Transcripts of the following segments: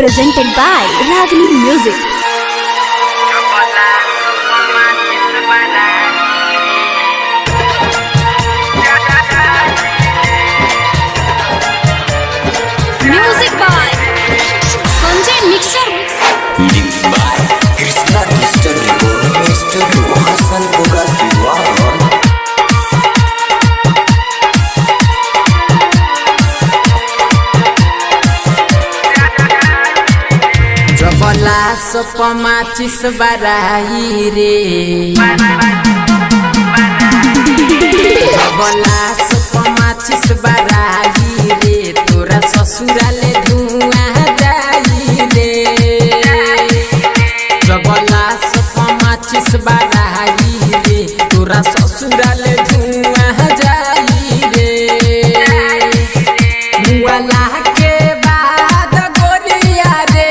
presented by Ragini Music. Music by Sanjay Mixer. Mixed by Krishna Digital Recording Studio, Hasanpura, Siwan. जबला सपमा चिस बराई रे जबला सपमा चिस बराई रे तोरा ससुराले धुआं जाई रे जबला सपमा चिस बराई रे तोरा ससुराले धुआं जाई रे मुआला के बाद गोरिया रे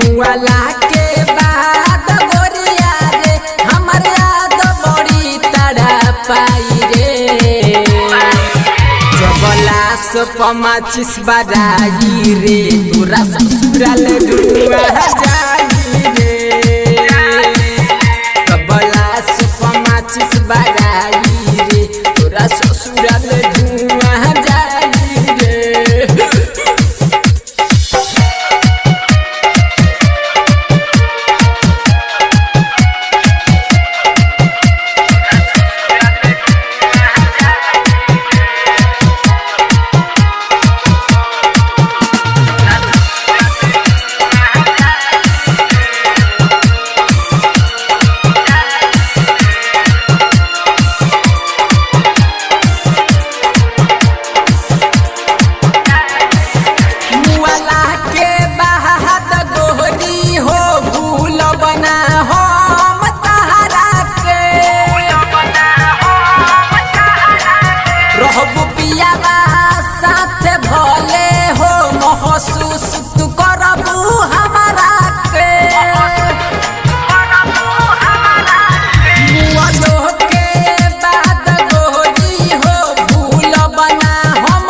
मुआला के बाद गोरिया रे हमर याद बड़ी तड़पाई रे जबला सपमा चिस बराई रे तोरा ससुराल धुआं जाई रे जबला सपमा चिस बराई रे तोरा ससुराल धुआं जाई रे मुआला के बाद गोरी हो भूल बना हम तहरा के रहबू पियावा साथ भले हो महसूस तू करबू हमारा के मुआलो के बाद गोरी हो भूल बना हम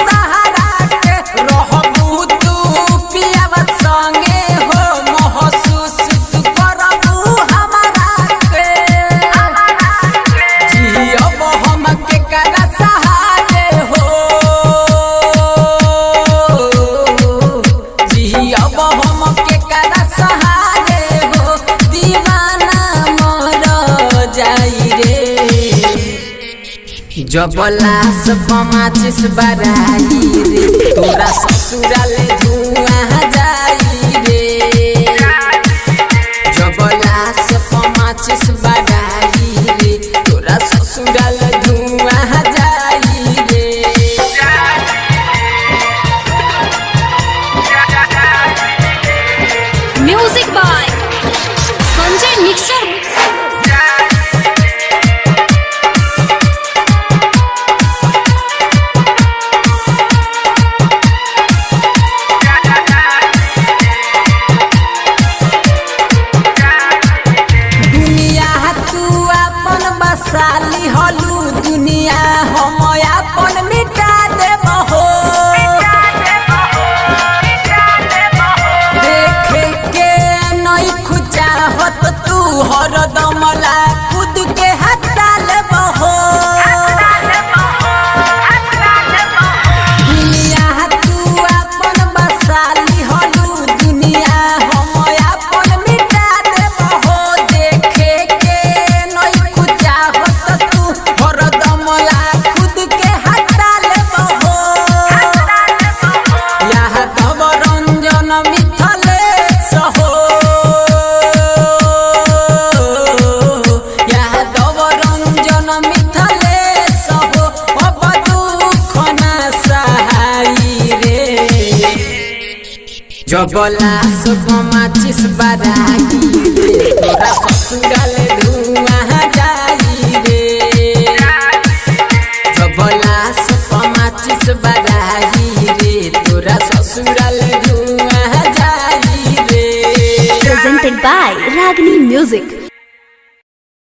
तहरा के रहबू तू पियावा संगे हो महसूस तू करबू हमारा के जियब हम के करा सहारे हो जियब हम के करा सहारे हो दीवाना मर जाई रे जबला सपमा चिस बराई रे तोरा ससुराल धुआं जाई रे जबला सपमा चिस बराई रे तोरा ससुराल धुआं जाई रे Music by Sanjay Mixer. दुनिया तू अपन बसाली हलू दुनिया हम अपन मिटा देब हो देखे के नहीं खुचाहत तू हरदम ला खुद के हटा लेब हो दुनिया तू अपन बसाली हलू दुनिया हम अपन मिटा देब हो देखे के नहीं खुचाहत तू हरदम ला खुद के हटा लेब हो यादव रंजन मिथलेश हो यादव रंजन मिथलेश हो अब दुख ना सहाई रे जबला सपमा चिस बराई रे तोरा ससुराल धुआं जाई रे जबला सपमा चिस बराई रे तोरा ससुराल धुआं जाई रे Presented by Ragini Music.